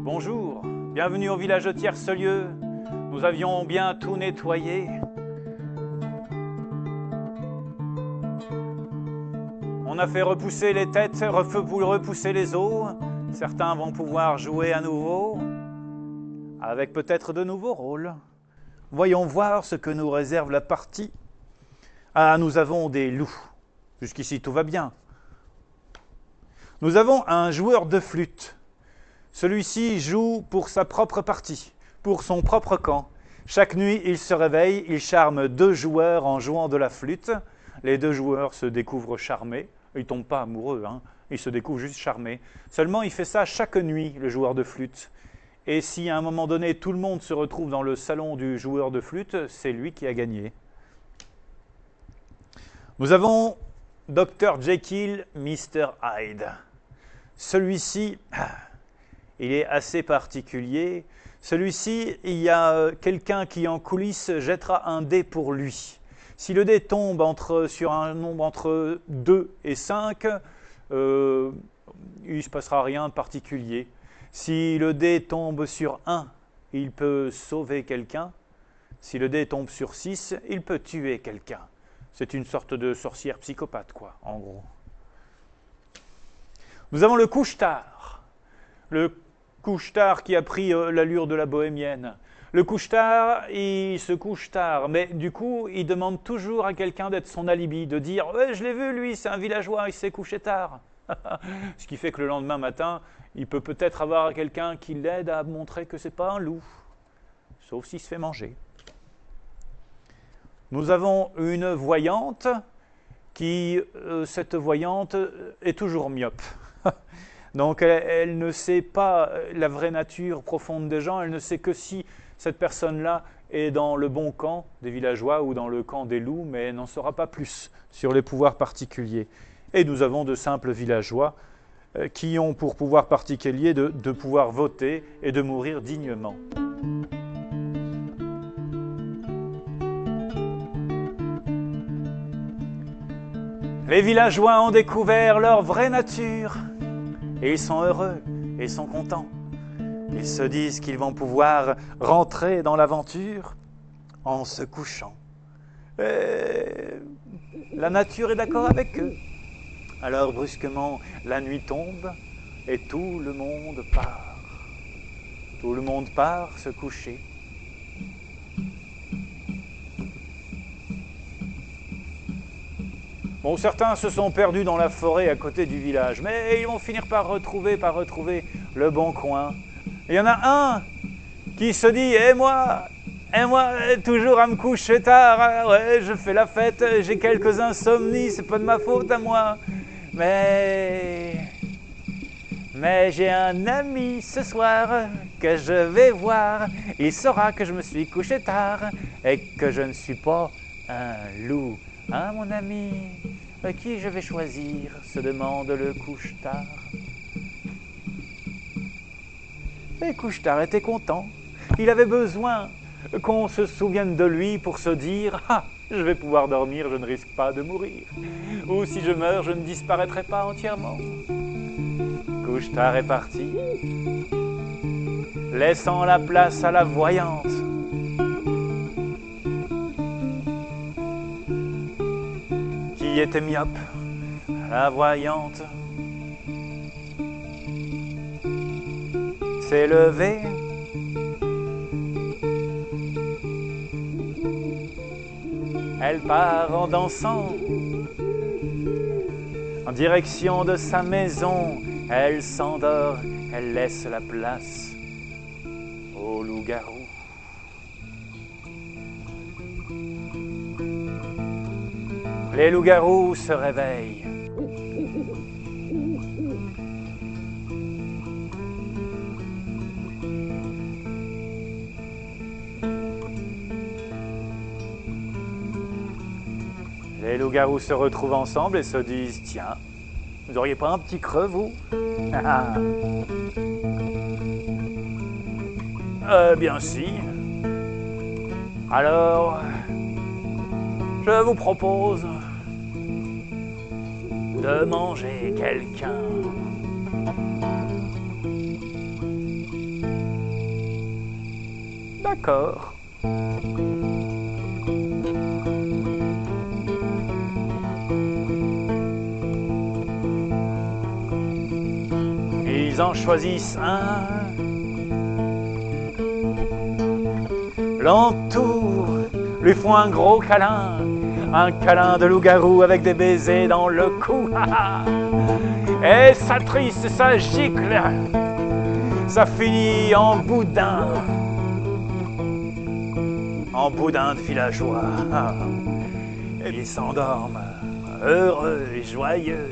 Bonjour, bienvenue au village de Tiercelieu. Nous avions bien tout nettoyé. On a fait repousser les têtes, repousser les os. Certains vont pouvoir jouer à nouveau, avec peut-être de nouveaux rôles. Voyons voir ce que nous réserve la partie. Ah, nous avons des loups. Jusqu'ici, tout va bien. Nous avons un joueur de flûte. Celui-ci joue pour sa propre partie, pour son propre camp. Chaque nuit, il se réveille, il charme 2 joueurs en jouant de la flûte. Les 2 joueurs se découvrent charmés. Ils ne tombent pas amoureux, hein. Ils se découvrent juste charmés. Seulement, il fait ça chaque nuit, le joueur de flûte. Et si à un moment donné, tout le monde se retrouve dans le salon du joueur de flûte, c'est lui qui a gagné. Nous avons Dr. Jekyll, Mr. Hyde. Celui-ci, il est assez particulier. Celui-ci, il y a quelqu'un qui en coulisses jettera un dé pour lui. Si le dé tombe sur un nombre entre 2 et 5, il ne se passera rien de particulier. Si le dé tombe sur 1, il peut sauver quelqu'un. Si le dé tombe sur 6, il peut tuer quelqu'un. C'est une sorte de sorcière psychopathe, quoi, en gros. Nous avons le couche-tard. Le couche-tard qui a pris l'allure de la bohémienne. Le couche-tard, il se couche tard, mais du coup, il demande toujours à quelqu'un d'être son alibi, de dire « Ouais, je l'ai vu, lui, c'est un villageois, il s'est couché tard. » Ce qui fait que le lendemain matin, il peut peut-être avoir quelqu'un qui l'aide à montrer que ce n'est pas un loup, sauf s'il se fait manger. Nous avons une voyante qui, cette voyante, est toujours myope. Donc elle ne sait pas la vraie nature profonde des gens, elle ne sait que si cette personne-là est dans le bon camp des villageois ou dans le camp des loups, mais elle n'en saura pas plus sur les pouvoirs particuliers. Et nous avons de simples villageois qui ont pour pouvoir particulier de pouvoir voter et de mourir dignement. Les villageois ont découvert leur vraie nature. Et ils sont heureux, et ils sont contents. Ils se disent qu'ils vont pouvoir rentrer dans l'aventure en se couchant. Et la nature est d'accord avec eux. Alors brusquement, la nuit tombe et tout le monde part. Tout le monde part se coucher. Bon, certains se sont perdus dans la forêt à côté du village, mais ils vont finir par retrouver le bon coin. Il y en a un qui se dit « Et moi, toujours à me coucher tard, ouais, je fais la fête, j'ai quelques insomnies, c'est pas de ma faute à moi. Mais j'ai un ami ce soir que je vais voir, il saura que je me suis couché tard et que je ne suis pas un loup. Hein, mon ami, qui je vais choisir ?» se demande le couche-tard. Et couche-tard était content. Il avait besoin qu'on se souvienne de lui pour se dire « Ah, je vais pouvoir dormir, je ne risque pas de mourir. Ou si je meurs, je ne disparaîtrai pas entièrement. » Couche-tard est parti, laissant la place à la voyante. Qui était myope, la voyante s'est levée. Elle part en dansant en direction de sa maison. Elle s'endort, elle laisse la place au loup-garou. Les loups-garous se réveillent. Les loups-garous se retrouvent ensemble et se disent « Tiens, vous auriez pas un petit creux, vous ?» Bien si. Alors, je vous propose de manger quelqu'un. D'accord. Ils en choisissent un. L'entourent, lui font un gros câlin. Un câlin de loup-garou avec des baisers dans le cou. Et ça triste, ça gicle. Ça finit en boudin. En boudin de villageois. Et ils s'endorment, heureux et joyeux.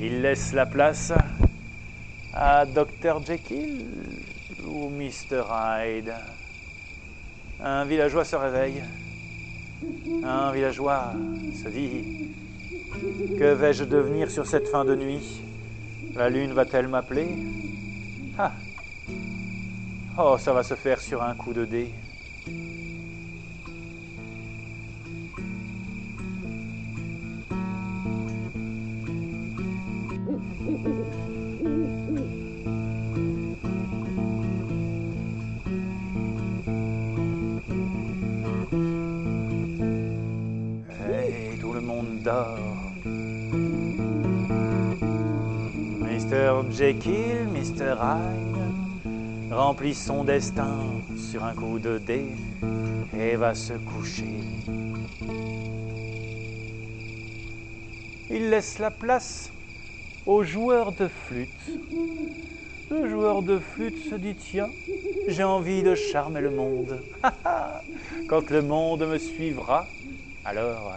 Ils laissent la place à Dr. Jekyll ou Mr. Hyde. Un villageois se réveille. Un villageois se dit: que vais-je devenir sur cette fin de nuit? La lune va-t-elle m'appeler? Ah. Oh, ça va se faire sur un coup de dé. Et tout le monde dort. Mr. Jekyll, Mr. Hyde remplit son destin sur un coup de dé et va se coucher. Il laisse la place au joueur de flûte. Le joueur de flûte se dit: tiens, j'ai envie de charmer le monde. Quand le monde me suivra, alors,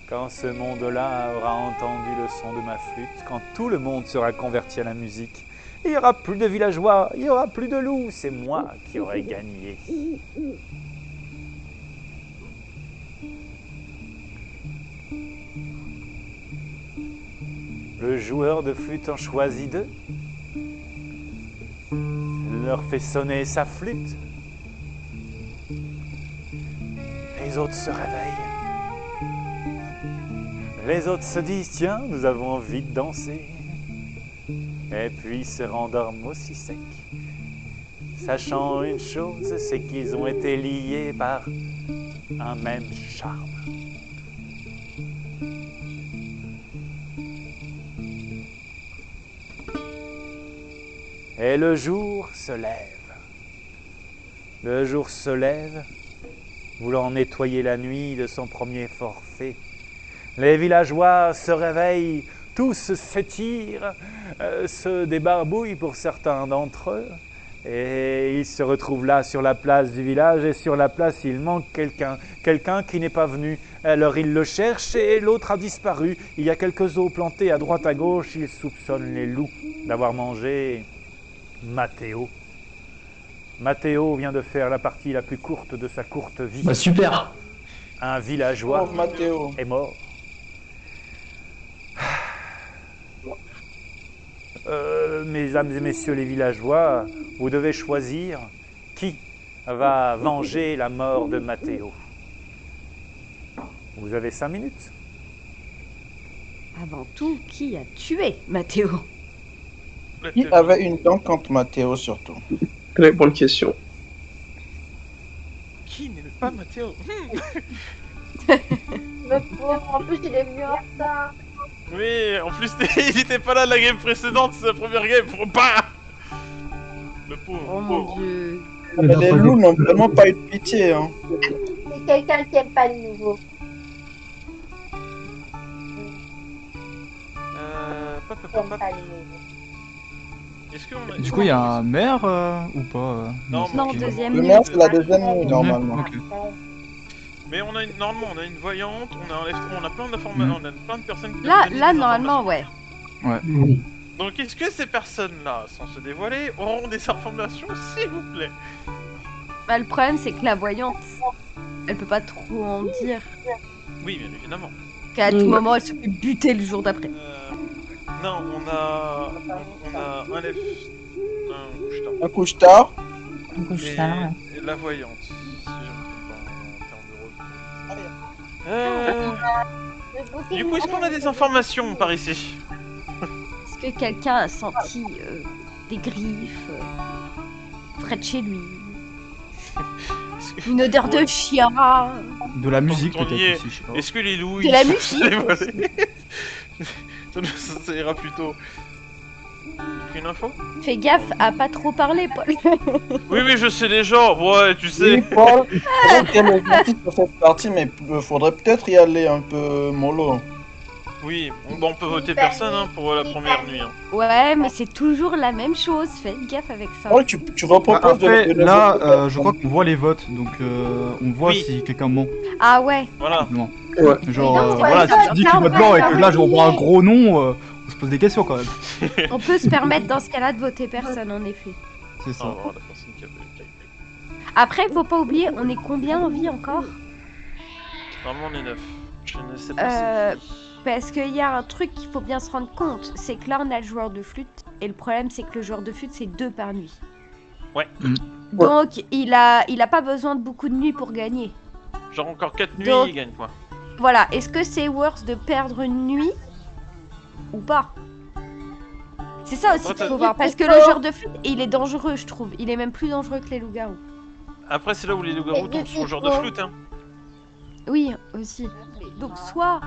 quand ce monde-là aura entendu le son de ma flûte, quand tout le monde sera converti à la musique, il n'y aura plus de villageois, il n'y aura plus de loups, c'est moi qui aurai gagné. Le joueur de flûte en choisit deux, leur fait sonner sa flûte. Les autres se réveillent. Les autres se disent: tiens, nous avons envie de danser. Et puis se rendorment aussi sec, sachant une chose, c'est qu'ils ont été liés par un même charme. Et le jour se lève. Le jour se lève, voulant nettoyer la nuit de son premier forfait. Les villageois se réveillent, tous s'étirent, se débarbouillent pour certains d'entre eux. Et ils se retrouvent là sur la place du village, et sur la place il manque quelqu'un qui n'est pas venu. Alors ils le cherchent et l'autre a disparu. Il y a quelques os plantés à droite à gauche, ils soupçonnent les loups d'avoir mangé Matteo. Matteo vient de faire la partie la plus courte de sa courte vie. Bah super. Un villageois Matteo est mort. Mesdames et messieurs les villageois, vous devez choisir qui va venger la mort de Matteo. Vous avez 5 minutes. Avant tout, qui a tué Matteo? Qui avait une dent contre Matteo surtout. Très bonne question. Qui n'aime pas Matteo? Le pauvre, en plus il est venu en retard. Oui, en plus il était pas là la game précédente, c'est la première game pour pas. Le pauvre. Oh mon dieu. Mais les loups n'ont vraiment pas eu de pitié. Hein. C'est quelqu'un qui aime pas le nouveau. Pop, Qui pop, aime pop. pas le nouveau. Est-ce qu'on a... Du coup, il y a un maire ou pas Non, Non, ok. deuxième Le nuit. maire, c'est la deuxième nuit normalement. Ok. Mais on a une... normalement on a une voyante, on a plein d'informations, on a plein de personnes qui Là, peuvent donner là des normalement, informations. ouais. Donc est-ce que ces personnes-là, sans se dévoiler, auront des informations, s'il vous plaît? Bah, le problème, c'est que la voyante, elle peut pas trop en dire. Oui, bien évidemment. Qu'à tout moment, elle se fait buter le jour d'après. Non, on a un F... Un couche-tard. Et la voyante, si je me trompe pas en termes de rôle. Du coup, est-ce qu'on a des informations par ici? Est-ce que quelqu'un a senti des griffes, près de chez lui. Une odeur de chien. De la musique Quand on y est, peut-être aussi, je sais pas. Est-ce que les loups... De la musique Ça ira plutôt. Une info? Fais gaffe à pas trop parler, Paul. Oui, mais je sais les gens, ouais, tu Oui, sais. Paul, il faudrait qu'il y ait le gentil sur cette partie, mais faudrait peut-être y aller un peu mollo. Oui, on peut voter personne hein, pour la première nuit. Hein. Ouais, mais c'est toujours la même chose. Faites gaffe avec ça. Paul, tu reproposes Après, de là, voter je crois qu'on voit les votes, donc on voit Oui. si quelqu'un ment. Ah ouais. Voilà. Non. Ouais. Genre, Mais non, voilà, ouais, si tu dis qu'il vote blanc et que là, je vois un gros nom, on se pose des questions quand même. On peut se permettre dans ce cas-là de voter personne, en effet. C'est On ça. va voir la personne qui a fait. Après, faut pas oublier, on est combien en vie encore? Normalement, on est 9. Je ne sais pas si... Parce qu'il y a un truc qu'il faut bien se rendre compte, c'est que là on a le joueur de flûte, et le problème c'est que le joueur de flûte c'est 2 par nuit. Ouais. Donc il a pas besoin de beaucoup de nuits pour gagner. Genre encore 4 nuits, Donc- il gagne quoi. Voilà, est-ce que c'est worth de perdre une nuit ou pas? C'est ça aussi qu'il faut voir, parce que le joueur de flûte, il est dangereux je trouve, il est même plus dangereux que les loups-garous. Après, c'est là où les loups-garous tombent sur le genre de flûte. Hein. Oui, aussi. Donc soit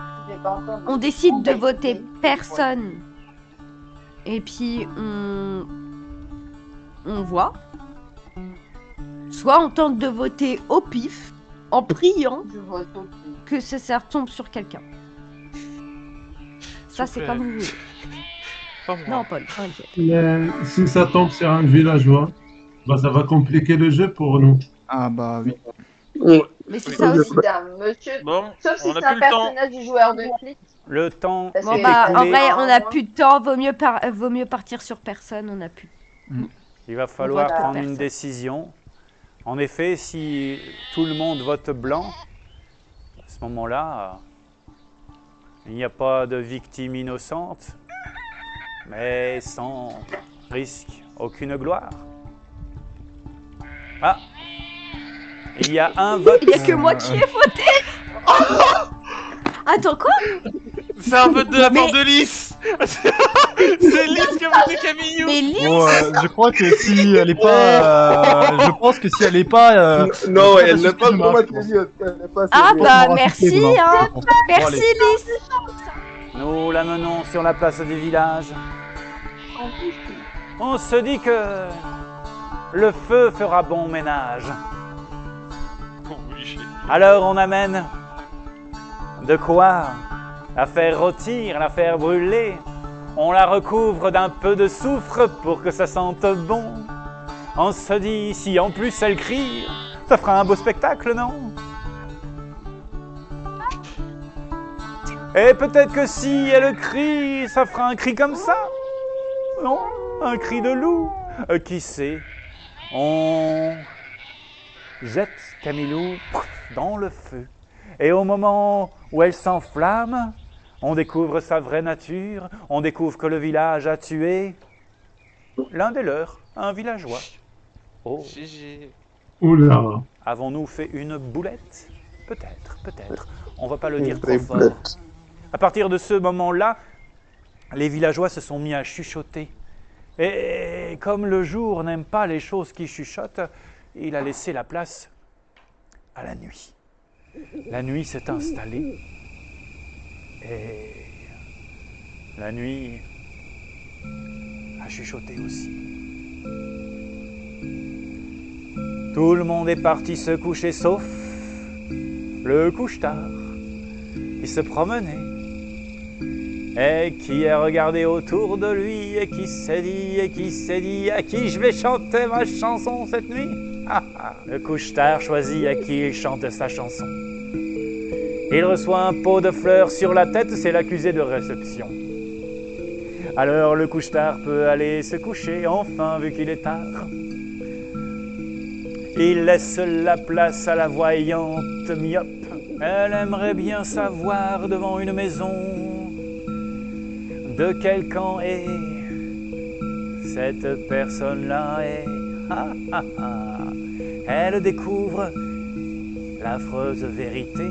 on décide de voter personne, et puis on voit, soit on tente de voter au pif, en priant que ça tombe sur quelqu'un. Ça c'est Soufflez. comme vous voulez. Pas moi. Non Paul, t'inquiète. Si ça tombe sur un villageois, bah, ça va compliquer le jeu pour nous. Ah bah oui. Mais c'est Oui. ça aussi. C'est un monsieur. Bon, Sauf si on c'est a un plus le temps. personnage du joueur de flic. Le temps Parce Bon que- bah en écoulé. vrai on a plus de temps, vaut mieux partir sur personne, on a plus. Il va falloir vote pour prendre une personne. décision. En effet, si tout le monde vote blanc, à ce moment-là, il n'y a pas de victime innocente, mais sans risque, aucune gloire. Ah, il y a un vote. Il y a que moi qui ai voté. Attends quoi? C'est un vote de la part Mais- de Lys. C'est Lys qui a voté Camille. Mais Lys, Bon, je crois que si elle est pas, je pense que si elle est pas, Non, elle n'est n'est pas trop trop matrilienne, matrilienne. ah bah on va merci raconter demain. hein. Bon, Merci allez. Lys. Nous la menons sur la place du village. On se dit que le feu fera bon ménage. Oui, Alors on amène de quoi la faire rôtir, la faire brûler. On la recouvre d'un peu de soufre pour que ça sente bon. On se dit, si en plus elle crie, ça fera un beau spectacle, non? Et peut-être que si elle crie, ça fera un cri comme ça. Non, un cri de loup. Qui sait? On jette Camilou dans le feu. Et au moment où elle s'enflamme, on découvre sa vraie nature, on découvre que le village a tué l'un des leurs, un villageois. Oh, GG. Oula. avons-nous fait une boulette? Peut-être, peut-être. On ne va pas le dire Une trop vraie fort. boulette. À partir de ce moment-là, les villageois se sont mis à chuchoter. Et comme le jour n'aime pas les choses qui chuchotent, il a laissé la place à la nuit. La nuit s'est installée et la nuit a chuchoté aussi. Tout le monde est parti se coucher sauf le couche-tard qui se promenait et qui a regardé autour de lui et qui s'est dit à qui je vais chanter ma chanson cette nuit. Ah, ah. Le couche-tard choisit à qui il chante sa chanson. Il reçoit un pot de fleurs sur la tête, c'est l'accusé de réception. Alors le couche-tard peut aller se coucher, enfin vu qu'il est tard. Il laisse la place à la voyante myope. Elle aimerait bien savoir devant une maison de quel camp est cette personne-là est. Ah, ah, ah. Elle découvre l'affreuse vérité.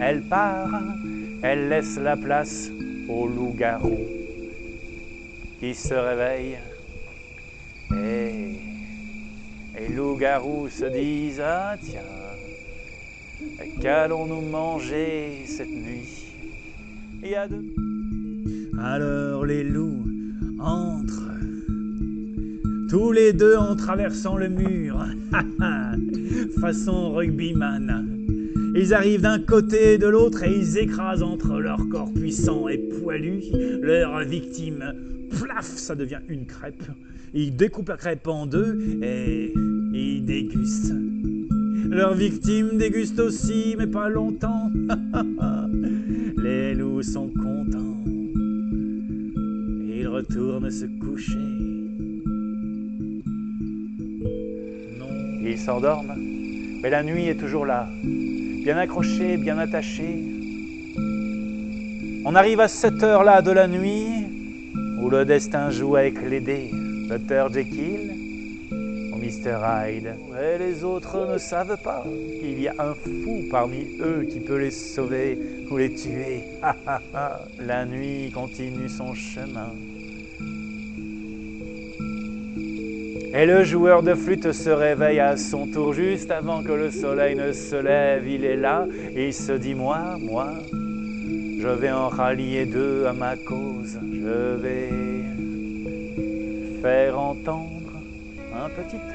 Elle part, elle laisse la place au loup-garou. qui se réveille. Et les loups-garous se disent, ah tiens, qu'allons-nous manger cette nuit? Il y a deux. Alors les loups entrent, tous les deux en traversant le mur, façon rugbyman. Ils arrivent d'un côté et de l'autre et ils écrasent entre leurs corps puissants et poilus leur victime. Plaf, ça devient une crêpe. Ils découpent la crêpe en deux et ils dégustent. Leur victime déguste aussi, mais pas longtemps. Les loups sont contents. Ils retournent se coucher. Non. Ils s'endorment, mais la nuit est toujours là. Bien accrochée, bien attachée. On arrive à cette heure-là de la nuit où le destin joue avec les dés. Dr. Jekyll ou Mr. Hyde. Et les autres ne savent pas qu'il y a un fou parmi eux qui peut les sauver ou les tuer. La nuit continue son chemin. Et le joueur de flûte se réveille à son tour juste avant que le soleil ne se lève. Il est là et il se dit, moi, je vais en rallier deux à ma cause. Je vais faire entendre un petit air.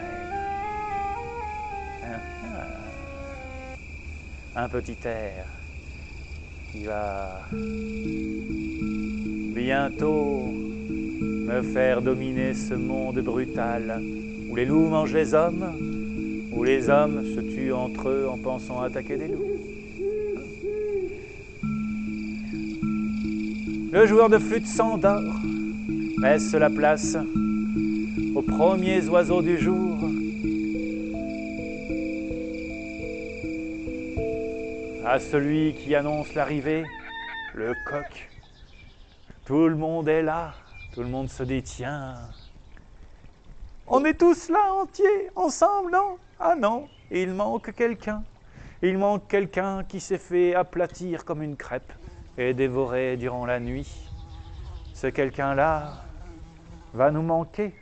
Un petit air qui va bientôt me faire dominer ce monde brutal où les loups mangent les hommes, où les hommes se tuent entre eux en pensant attaquer des loups. Le joueur de flûte s'endort, laisse la place aux premiers oiseaux du jour. À celui qui annonce l'arrivée, le coq. Tout le monde est là, tout le monde se dit, tiens, on est tous là entiers, ensemble, non? Ah non, il manque quelqu'un. Il manque quelqu'un qui s'est fait aplatir comme une crêpe et dévorer durant la nuit. Ce quelqu'un-là va nous manquer.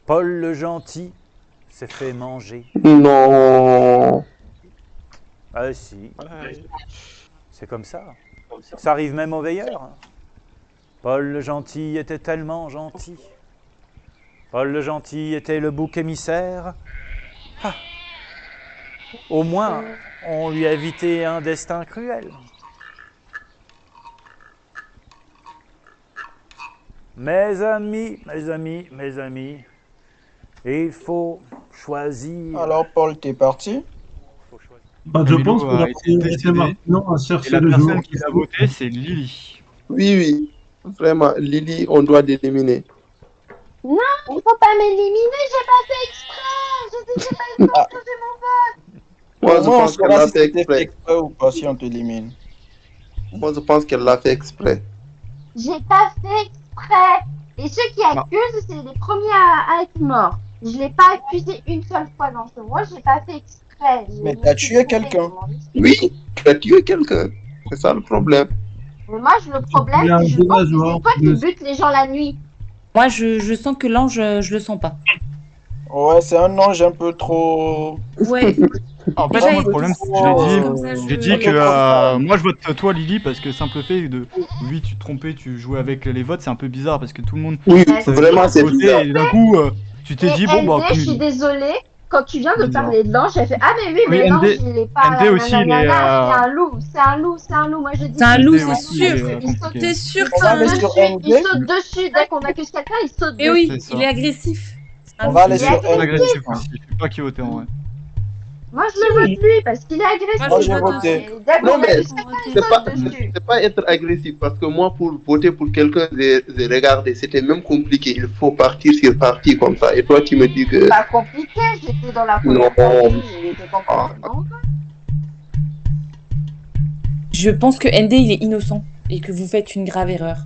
Paul le gentil s'est fait manger. Non. Ah si, c'est comme ça. Ça arrive même aux veilleurs. Paul le gentil était tellement gentil. Paul le gentil était le bouc émissaire. Ah. Au moins, on lui a évité un destin cruel. Mes amis, il faut choisir. Alors, Paul, t'es parti? Bah, je pense qu'on va laisser maintenant à chercher le joueur. La personne qui a voté, c'est Lily. Oui, vraiment, Lily, on doit l'éliminer. Non, il faut pas m'éliminer, j'ai pas fait exprès. Je sais pas exprès que j'ai mon vote. Moi, je pense qu'elle l'a fait exprès exprès. ou pas si on t'élimine. Moi, je pense qu'elle l'a fait exprès. J'ai pas fait exprès. Et ceux qui accusent, c'est les premiers à être morts. Je l'ai pas accusé une seule fois dans ce mois, j'ai pas fait exprès. Mais t'as tué quelqu'un. Oui, tu as tué quelqu'un. C'est ça le problème. Mais moi, le problème, c'est que je pense que c'est toi qui butes les gens la nuit. Moi, je sens que l'ange, je le sens pas. Ouais, c'est un ange un peu trop... Ouais. En fait, Déjà, moi, le problème, c'est que j'ai dit que moi je vote toi, Lily, parce que simple fait de oui, tu te trompais, tu jouais avec les votes, c'est un peu bizarre parce que tout le monde. Oui, vraiment, c'est bizarre. Et d'un coup, tu t'es dit, bon, bah. Je suis désolée, quand tu viens de parler de l'ange, j'ai fait ah, mais oui, mais l'ange, il est pas. MD aussi, il est. C'est un loup, moi je dis. C'est un loup, c'est sûr. T'es sûr On va aller sur ND. Il saute dessus, dès qu'on accuse quelqu'un, il saute dessus. Et oui, il est agressif. On va aller sur ND. Agressif aussi, je sais pas qui voter en vrai. Moi je le vote lui parce qu'il est agressif. Moi j'ai voté. Non, mais c'est pas être agressif parce que moi, pour voter pour quelqu'un, j'ai regardé, c'était même compliqué. Il faut partir sur parti comme ça. Et toi, tu me dis que. C'est pas compliqué, j'étais dans la première partie, il était complètement. Je pense que ND il est innocent et que vous faites une grave erreur.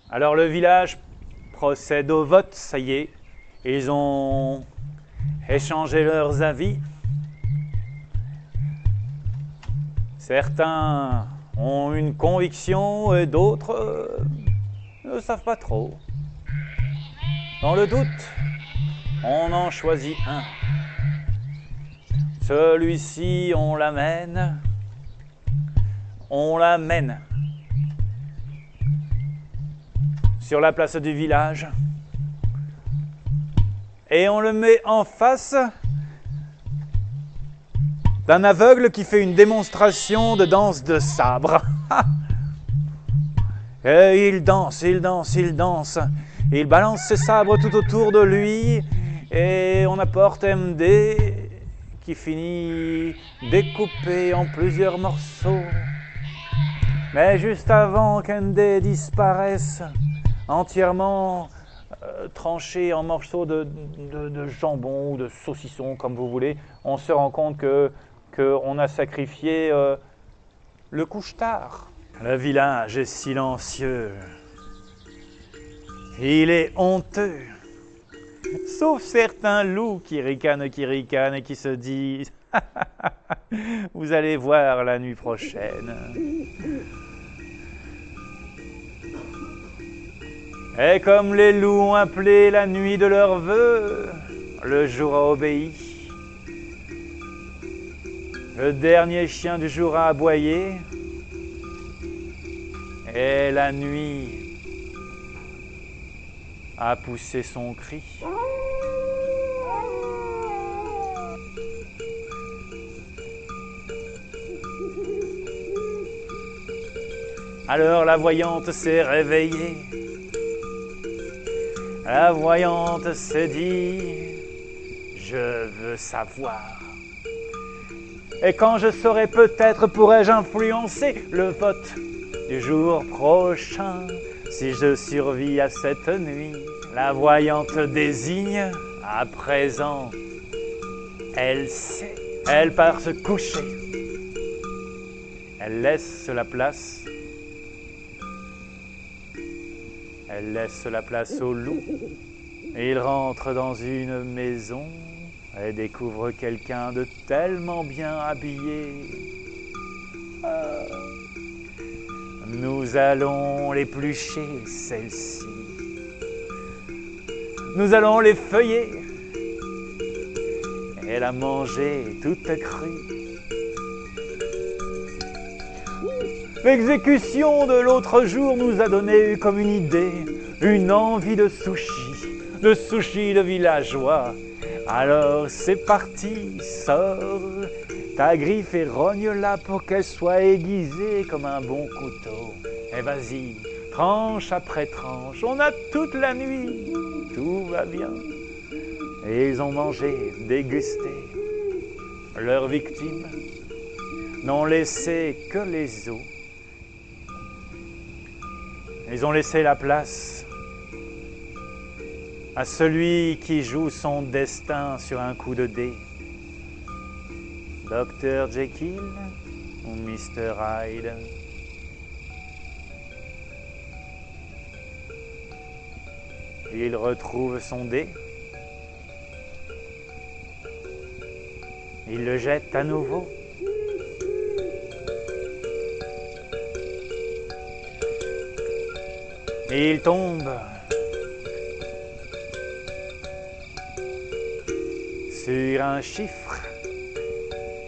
Alors le village procède au vote, ça y est. Ils ont échangé leurs avis. Certains ont une conviction et d'autres ne savent pas trop. Dans le doute, on en choisit un. Celui-ci, on l'amène sur la place du village et on le met en face d'un aveugle qui fait une démonstration de danse de sabre. Et il danse, il balance ses sabres tout autour de lui et on apporte MD qui finit découpé en plusieurs morceaux. Mais juste avant qu'MD disparaisse, entièrement tranché en morceaux de jambon ou de saucisson, comme vous voulez, on se rend compte qu'on a sacrifié le couche-tard. Le village est silencieux. Il est honteux. Sauf certains loups qui ricanent et qui se disent « Vous allez voir la nuit prochaine ». Et comme les loups ont appelé la nuit de leurs vœux, le jour a obéi. Le dernier chien du jour a aboyé. Et la nuit a poussé son cri. Alors la voyante s'est réveillée. La voyante s'est dit, je veux savoir. Et quand je saurai, peut-être pourrai-je influencer le vote du jour prochain. Si je survis à cette nuit, la voyante désigne à présent. Elle sait, elle part se coucher. Elle laisse la place. Elle laisse la place au loup. Il rentre dans une maison et découvre quelqu'un de tellement bien habillé. Nous allons l'éplucher, celle-ci. Nous allons les feuiller et la manger toute crue. L'exécution de l'autre jour nous a donné comme une idée, une envie de sushi de villageois. Alors c'est parti, sors ta griffe et rogne-la pour qu'elle soit aiguisée comme un bon couteau. Et vas-y, tranche après tranche, on a toute la nuit, tout va bien. Et ils ont mangé, dégusté. Leurs victimes n'ont laissé que les os. Ils ont laissé la place à celui qui joue son destin sur un coup de dé. Dr. Jekyll ou Mr. Hyde? Il retrouve son dé. Il le jette à nouveau. Et il tombe sur un chiffre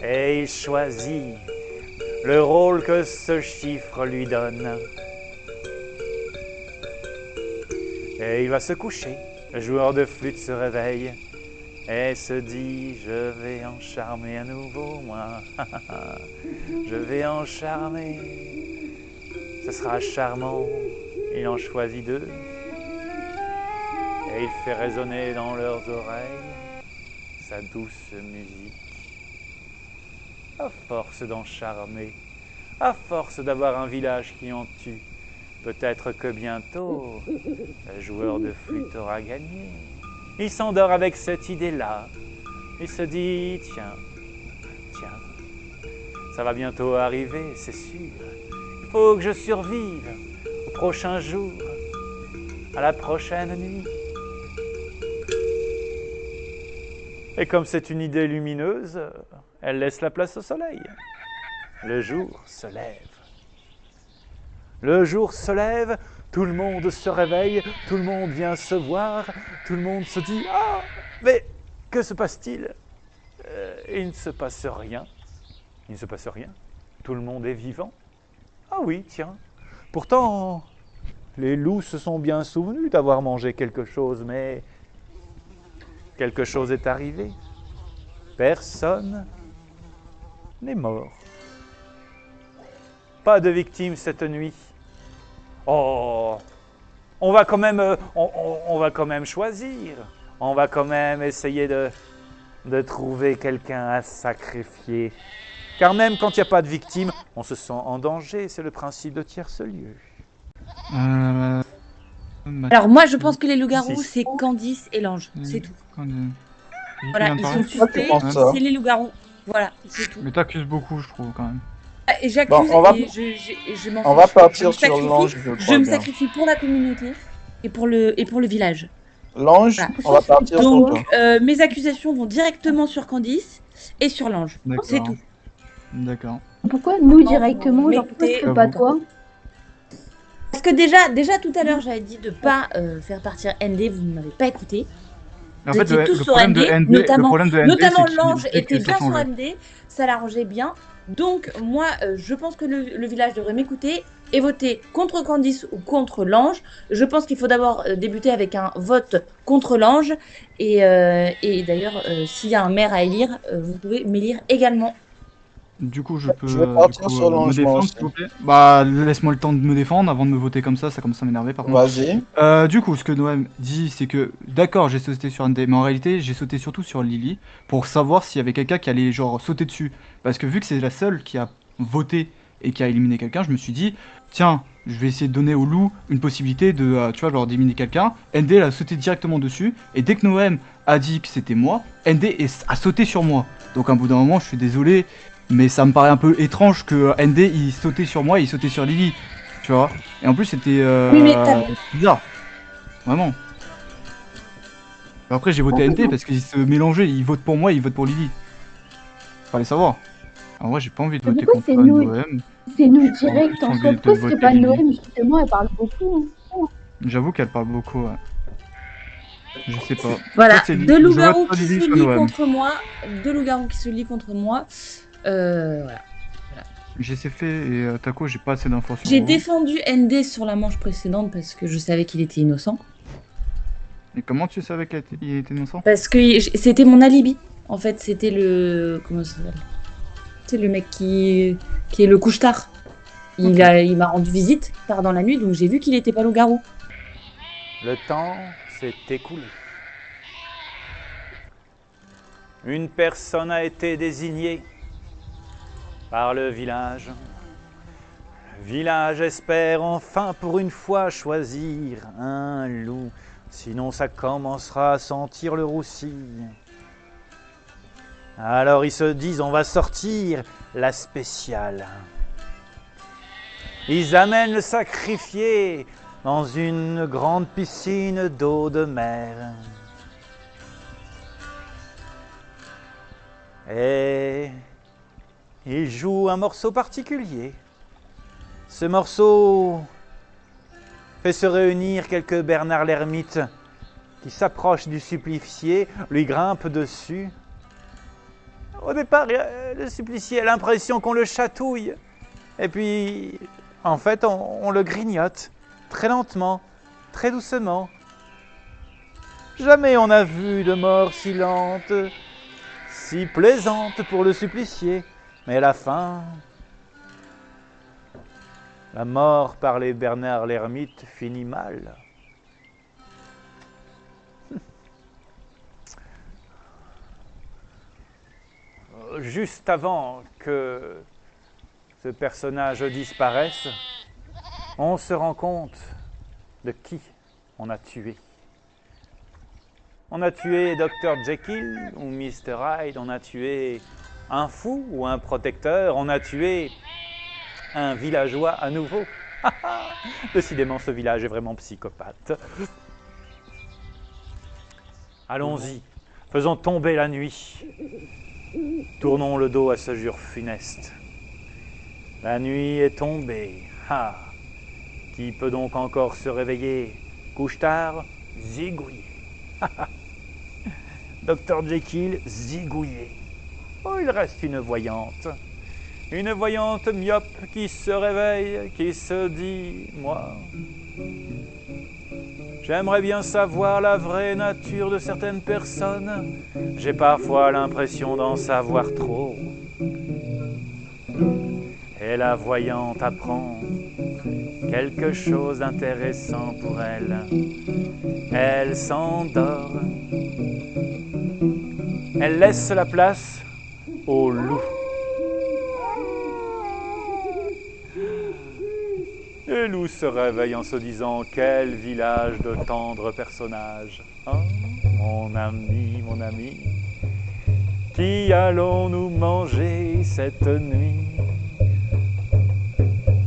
et il choisit le rôle que ce chiffre lui donne. Et il va se coucher. Le joueur de flûte se réveille et se dit « Je vais en charmer à nouveau, moi. Je vais en charmer. Ce sera charmant. » Il en choisit deux et il fait résonner dans leurs oreilles sa douce musique. À force d'en charmer, à force d'avoir un village qui en tue, peut-être que bientôt le joueur de flûte aura gagné. Il s'endort avec cette idée-là. Il se dit tiens, ça va bientôt arriver, c'est sûr. Il faut que je survive au prochain jour, à la prochaine nuit. Et comme c'est une idée lumineuse, elle laisse la place au soleil. Le jour se lève. Le jour se lève, tout le monde se réveille, tout le monde vient se voir, tout le monde se dit « Ah, mais que se passe-t-il » Il ne se passe rien. Il ne se passe rien. Tout le monde est vivant. Ah oui, tiens. Pourtant, les loups se sont bien souvenus d'avoir mangé quelque chose, mais quelque chose est arrivé. Personne n'est mort. Pas de victimes cette nuit. Oh, on va quand même choisir. On va quand même essayer de trouver quelqu'un à sacrifier. Car même quand il n'y a pas de victime, on se sent en danger. C'est le principe de tierce lieu. Alors moi je pense que les loups-garous c'est Candice et l'ange, c'est tout. Voilà, ils sont suspects, c'est les loups-garous. Voilà, c'est tout. Mais t'accuses beaucoup, je trouve, quand même. Et j'accuse et je m'en On va partir sur l'ange, je me sacrifie pour la communauté et pour le village. L'ange, voilà. On va partir sur toi. Donc mes accusations vont directement sur Candice et sur l'ange, c'est tout. D'accord. Pourquoi nous directement, genre pourquoi tu fais pas toi? Parce que déjà tout à l'heure j'avais dit de pas faire partir ND, vous ne m'avez pas écouté. En fait, le problème de ND, notamment c'est l'ange était bien sur ND, ça l'arrangeait bien. Donc moi je pense que le village devrait m'écouter et voter contre Candice ou contre l'ange. Je pense qu'il faut d'abord débuter avec un vote contre l'ange et d'ailleurs s'il y a un maire à élire, vous pouvez m'élire également. Du coup, je peux vais partir sur me défendre, s'il vous plaît. Bah, laisse-moi le temps de me défendre avant de me voter comme ça commence à m'énerver par contre. Vas-y. Du coup, ce que Noël dit, c'est que d'accord, j'ai sauté sur ND, mais en réalité, j'ai sauté surtout sur Lily pour savoir s'il y avait quelqu'un qui allait genre sauter dessus. Parce que vu que c'est la seule qui a voté et qui a éliminé quelqu'un, je me suis dit, tiens, je vais essayer de donner au loup une possibilité de, tu vois, genre d'éliminer quelqu'un. ND elle a sauté directement dessus, et dès que Noël a dit que c'était moi, ND a sauté sur moi. Donc à un bout d'un moment, je suis désolé. Mais ça me paraît un peu étrange que ND il sautait sur moi et il sautait sur Lily, tu vois. Et en plus c'était bizarre, vraiment. Après j'ai voté ND parce qu'il se mélangeait, il vote pour moi et il vote pour Lily. Fallait savoir. Alors moi j'ai pas envie de voter contre Noël. C'est nous direct en soi, pourquoi c'est pas Noël justement, elle parle beaucoup. J'avoue qu'elle parle beaucoup, ouais. Je sais pas. Voilà, deux loups-garous qui se lient contre moi, voilà. J'ai fait et Taco, j'ai pas assez d'infos sur J'ai défendu ND sur la manche précédente parce que je savais qu'il était innocent. Et comment tu savais qu'il était innocent? Parce que c'était mon alibi. En fait, c'était le... Comment ça s'appelle? C'est le mec qui est le couche-tard. Il m'a rendu visite tard dans la nuit, donc j'ai vu qu'il était pas loup-garou. Le temps s'est écoulé. Une personne a été désignée par le village. Le village espère enfin pour une fois choisir un loup, sinon ça commencera à sentir le roussi. Alors ils se disent on va sortir la spéciale. Ils amènent le sacrifié dans une grande piscine d'eau de mer. Et il joue un morceau particulier. Ce morceau fait se réunir quelques Bernard l'ermite qui s'approchent du supplicié, lui grimpent dessus. Au départ, le supplicié a l'impression qu'on le chatouille. Et puis, en fait, on le grignote, très lentement, très doucement. Jamais on n'a vu de mort si lente, si plaisante pour le supplicié. Mais à la fin, la mort par les Bernard l'ermite finit mal. Juste avant que ce personnage disparaisse, on se rend compte de qui on a tué. On a tué Dr. Jekyll ou Mr. Hyde, on a tué un fou ou un protecteur, on a tué un villageois à nouveau. Décidément, ce village est vraiment psychopathe. Allons-y, faisons tomber la nuit. Tournons le dos à ce jour funeste. La nuit est tombée. Ah. Qui peut donc encore se réveiller? Couche tard, zigouillé. Dr Jekyll, zigouillé. Oh, il reste une voyante. Une voyante myope qui se réveille, qui se dit, moi, j'aimerais bien savoir la vraie nature de certaines personnes. J'ai parfois l'impression d'en savoir trop. Et la voyante apprend quelque chose d'intéressant pour elle. Elle s'endort. Elle laisse la place au loup. Et loup se réveille en se disant quel village de tendres personnages. Oh, mon ami, qui allons-nous manger cette nuit?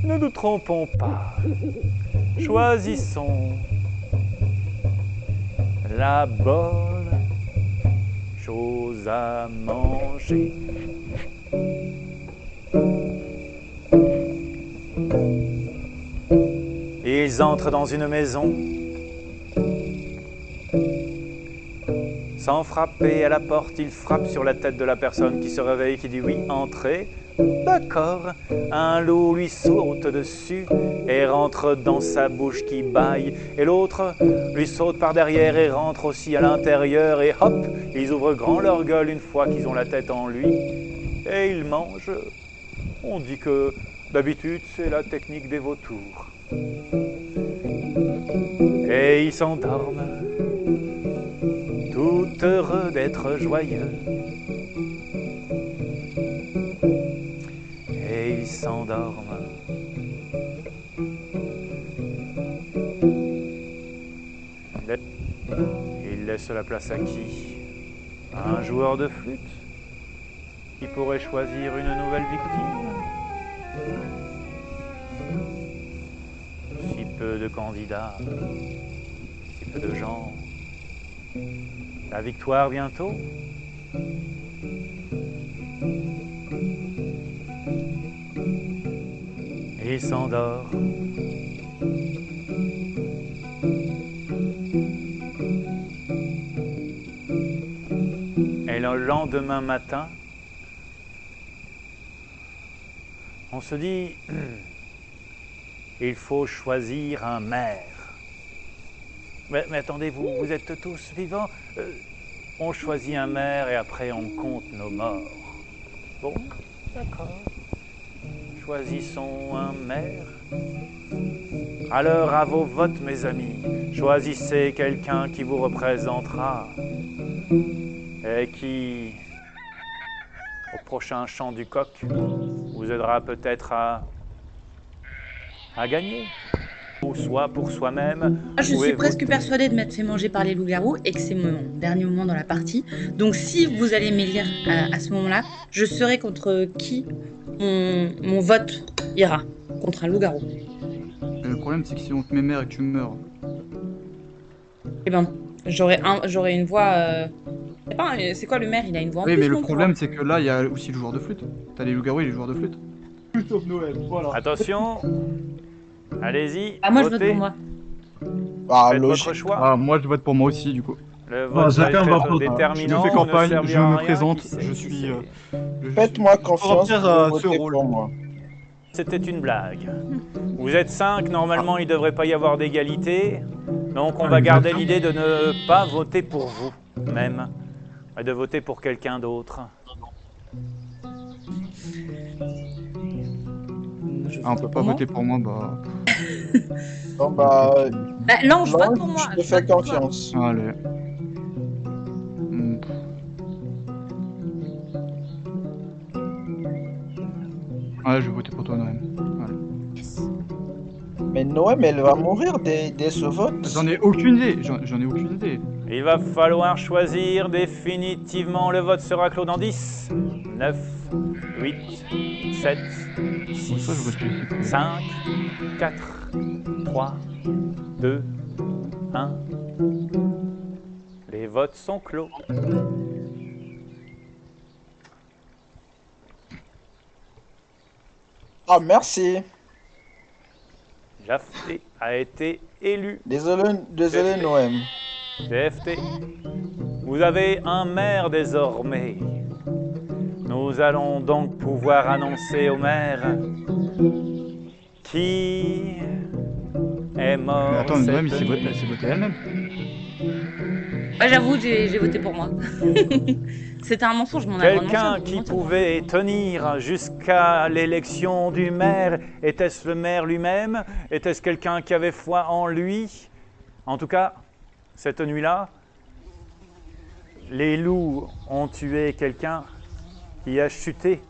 Ne nous trompons pas, choisissons la bonne chose à manger. Ils entrent dans une maison. Sans frapper à la porte, ils frappent sur la tête de la personne qui se réveille, qui dit oui, entrez. D'accord. Un loup lui saute dessus et rentre dans sa bouche qui bâille. Et l'autre lui saute par derrière et rentre aussi à l'intérieur. Et hop, ils ouvrent grand leur gueule une fois qu'ils ont la tête en lui. Et ils mangent. On dit que d'habitude, c'est la technique des vautours. Et ils s'endorment, tout heureux d'être joyeux. Et ils s'endorment. Ils laissent la place à qui? À un joueur de flûte qui pourrait choisir une nouvelle victime. Si peu de candidats, si peu de gens. La victoire bientôt? Il s'endort. Et le lendemain matin, on se dit, il faut choisir un maire. Mais attendez, vous êtes tous vivants. On choisit un maire et après on compte nos morts. Bon, d'accord. Choisissons un maire. Alors à vos votes, mes amis, choisissez quelqu'un qui vous représentera et qui, au prochain chant du coq, vous aidera peut-être à gagner. Ou soit pour soi-même. Je suis presque persuadée de m'être fait manger par les loups-garous et que c'est mon dernier moment dans la partie. Donc si vous allez m'élire à ce moment-là, je saurai contre qui mon vote ira. Contre un loup-garou. Le problème, c'est que si on te met maire et que tu meurs... Eh ben, j'aurai une voix... C'est quoi le maire? Il a une voix en plus. Oui, mais le problème, c'est que là, il y a aussi le joueur de flûte. T'as les loups-garous et les joueurs de flûte. Flûte of Noël, voilà. Attention. Allez-y. Ah, moi, je vote pour moi. Faites votre choix. Ah, moi, je vote pour moi aussi, du coup. Le vote va être déterminant. Je fais campagne, je me présente, je suis... Faites-moi confiance à pour ce voter rôle. pour moi. C'était une blague. Vous êtes 5, normalement il ne devrait pas y avoir d'égalité. Donc on va garder l'idée de ne pas voter pour vous, même. Et de voter pour quelqu'un d'autre. Ah, on peut pas voter pour moi, bah... Bon bah... L'ange, vote pour moi. Je te fais confiance. Allez. Ouais, je vais voter pour toi, Noël. Voilà. Mais Noël, elle va mourir dès ce vote. J'en ai aucune idée, j'en ai aucune idée. Il va falloir choisir définitivement. Le vote sera clos dans 10, 9, 8, 7, 6, 5, 4, 3, 2, 1. Les votes sont clos. Ah, merci. Jafté a été élu. Désolé Noël. Jafté, vous avez un maire désormais. Nous allons donc pouvoir annoncer au maire qui est mort. Mais attends, Noël, cette nuit. elle s'est votée elle-même. Ouais, j'avoue, j'ai voté pour moi. C'était un mensonge, mon amendement. Quelqu'un qui pouvait tenir jusqu'à l'élection du maire, était-ce le maire lui-même? Était-ce quelqu'un qui avait foi en lui? En tout cas, cette nuit-là, les loups ont tué quelqu'un qui a chuté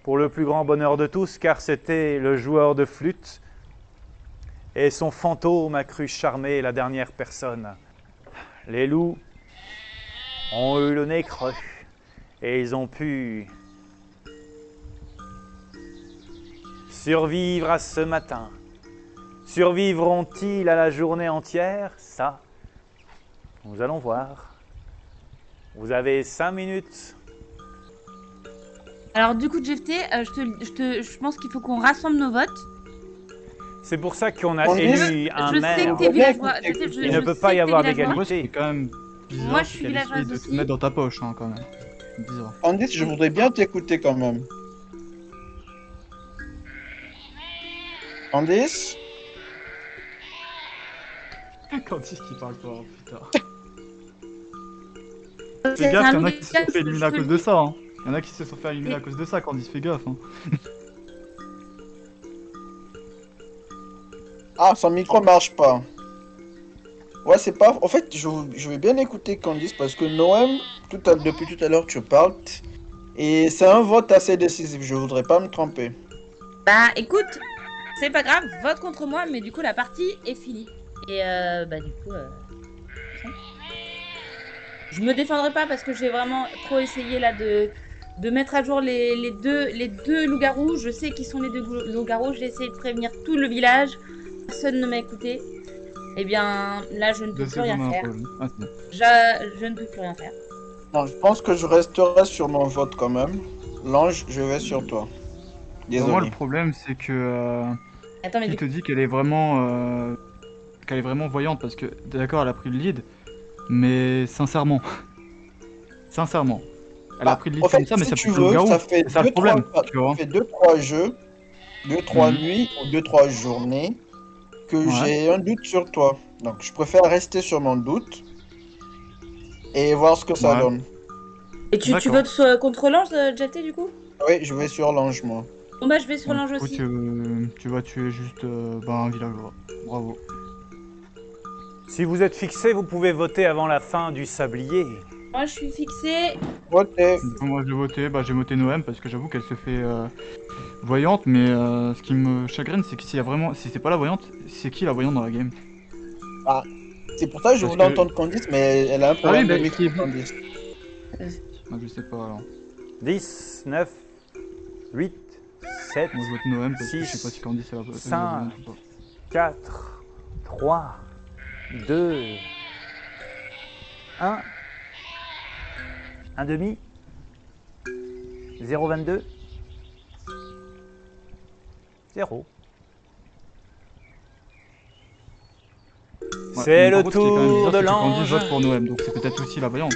pour le plus grand bonheur de tous, car c'était le joueur de flûte et son fantôme a cru charmer la dernière personne. Les loups ont eu le nez creux et ils ont pu survivre à ce matin. Survivront-ils à la journée entière? Ça, nous allons voir. Vous avez 5 minutes. Alors du coup, JFT, je pense qu'il faut qu'on rassemble nos votes. C'est pour ça qu'on a élu un Je sais maire. que t'es villageois. Il ne peut pas y avoir d'égalité. C'est quand même bizarre. Moi, je suis qu'elle essaye villageoise de te aussi. mettre dans ta poche, hein, quand même. Bizarre. Candice, je voudrais bien t'écouter quand même. Candice? Candice qui parle pas, putain. C'est Fais gaffe, un il y en a qui se sont village, fait éliminer à je te cause le de dis. ça. Hein. Il y en a qui se sont fait éliminer à cause de ça, Candice, fais gaffe. Hein. Ah, son micro marche pas. Ouais, c'est pas... En fait, je vais bien écouter Candice parce que Noël, depuis tout à l'heure, tu parles. Et c'est un vote assez décisif, je voudrais pas me tromper. Bah écoute, c'est pas grave, vote contre moi, mais du coup la partie est finie. Et bah du coup, je me défendrai pas parce que j'ai vraiment trop essayé là de mettre à jour les deux loups-garous. Je sais qui sont les deux loups-garous, j'ai essayé de prévenir tout le village, personne ne m'a écouté. Eh bien là je ne peux plus rien faire. Ah, c'est bon. Je ne peux plus rien faire. Non, je pense que je resterai sur mon vote quand même. L'ange, je vais sur toi. Désolé. Moi, le problème, c'est que. Attends, mais il te dit qu'elle est vraiment. Qu'elle est vraiment voyante parce que, d'accord, elle a pris le lead, mais sincèrement. Sincèrement. Elle a pris le lead En fait, comme ça, mais si ça tu peut être le veux, garou. ça fait C'est ça le problème. Tu vois. 2-3 jeux, 2-3 nuits ou 2-3 journées que j'ai un doute sur toi. Donc, je préfère rester sur mon doute et voir ce que ça donne. Et tu votes contre l'ange, JT, du coup? Oui, je vais sur l'ange, moi. Bon bah je vais sur l'ange aussi. Tu vas tuer juste un villageois. Bravo. Si vous êtes fixé, vous pouvez voter avant la fin du sablier. Moi je suis fixée. Votez. Moi j'ai voté Noël parce que j'avoue qu'elle se fait voyante, mais ce qui me chagrine c'est que si c'est pas la voyante, c'est qui la voyante dans la game? Ah, c'est pour ça que je voulais entendre Candice, mais elle a un problème de micro, Candice. Je sais pas alors. 10, 9, 8, 7, Moi je vote Noël parce que 6, je sais pas si Candice elle a voté. 5, 4, 3, 2, 1, 1 demi, 0,22, 0. C'est le tour de l'ange. Candice vote pour Noël, donc c'est peut-être aussi la voyante.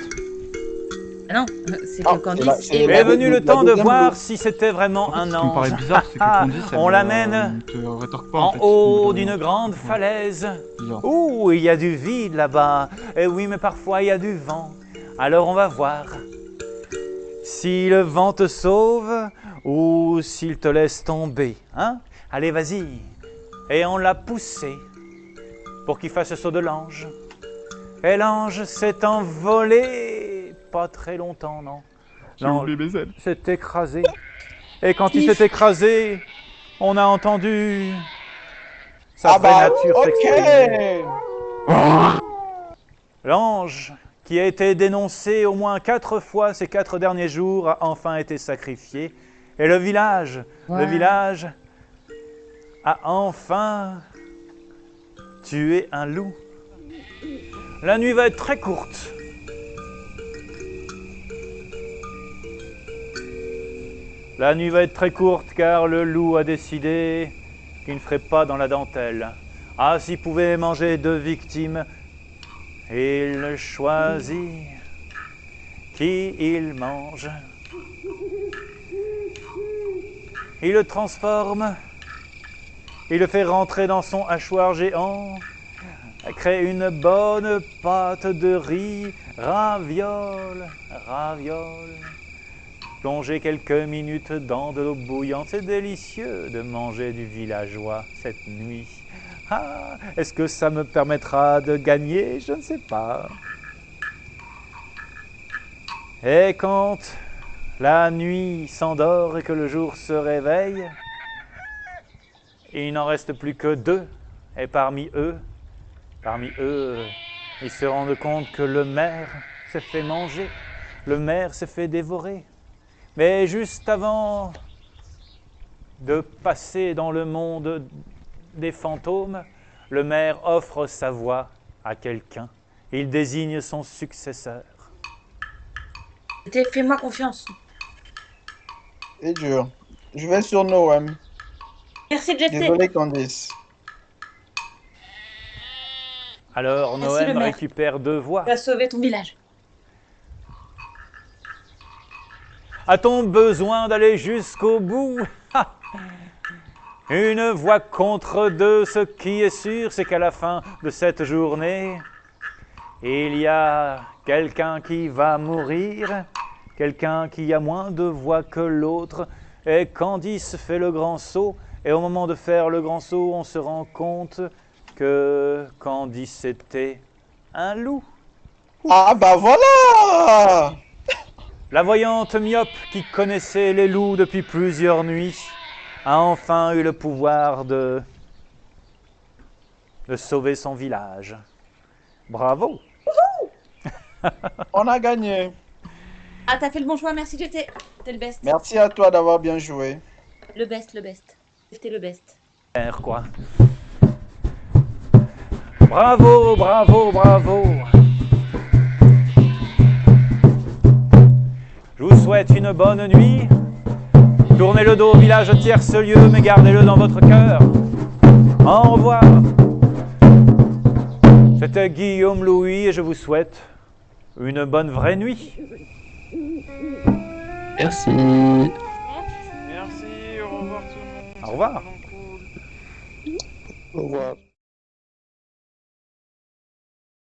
Ah non, c'est que Candice Il est venu le temps de voir si c'était vraiment un Ce qui me paraît ange. bizarre, c'est que Candice, On l'amène en haut d'une grande falaise. Ouh, il y a du vide là-bas. Et oui, mais parfois il y a du vent. Alors on va voir si le vent te sauve ou s'il te laisse tomber. Hein? Allez, vas-y. Et on l'a poussé pour qu'il fasse le saut de l'ange. Et l'ange s'est envolé. Pas très longtemps, non. L'ange s'est écrasé. Et quand il s'est écrasé, on a entendu sa vraie nature s'exprimer. L'ange, qui a été dénoncé au moins 4 fois ces 4 derniers jours, a enfin été sacrifié. Et le village a enfin tué un loup. La nuit va être très courte. La nuit va être très courte car le loup a décidé qui ne ferait pas dans la dentelle. Ah, s'il pouvait manger 2 victimes, il choisit qui il mange. Il le transforme, il le fait rentrer dans son hachoir géant, crée une bonne pâte de riz, raviole, raviole. Plongez quelques minutes dans de l'eau bouillante, c'est délicieux de manger du villageois cette nuit. Ah, est-ce que ça me permettra de gagner? Je ne sais pas. Et quand la nuit s'endort et que le jour se réveille, il n'en reste plus que 2. Et parmi eux, ils se rendent compte que le maire s'est fait manger, le maire s'est fait dévorer. Mais juste avant de passer dans le monde des fantômes, le maire offre sa voix à quelqu'un. Il désigne son successeur. Fais-moi confiance. C'est dur. Je vais sur Noam. Merci, Jeff. Désolé, Candice. Alors Merci, Noam récupère 2 voix. Tu vas sauver ton village. A-t-on besoin d'aller jusqu'au bout? Une voix contre 2, ce qui est sûr, c'est qu'à la fin de cette journée, il y a quelqu'un qui va mourir, quelqu'un qui a moins de voix que l'autre, et Candice fait le grand saut, et au moment de faire le grand saut, on se rend compte que Candice était un loup. Ah bah voilà! La voyante myope qui connaissait les loups depuis plusieurs nuits a enfin eu le pouvoir de sauver son village. Bravo! On a gagné. Ah, t'as fait le bon choix, merci JT. T'es le best. Merci à toi d'avoir bien joué. Le best, le best. T'es le best. Quoi. Bravo, bravo, bravo! Je vous souhaite une bonne nuit. Tournez le dos au village Tierce-Lieu, mais gardez-le dans votre cœur. Au revoir. C'était Guillaume Louis et je vous souhaite une bonne vraie nuit. Merci. Merci, au revoir tout le monde. Au revoir. Au revoir.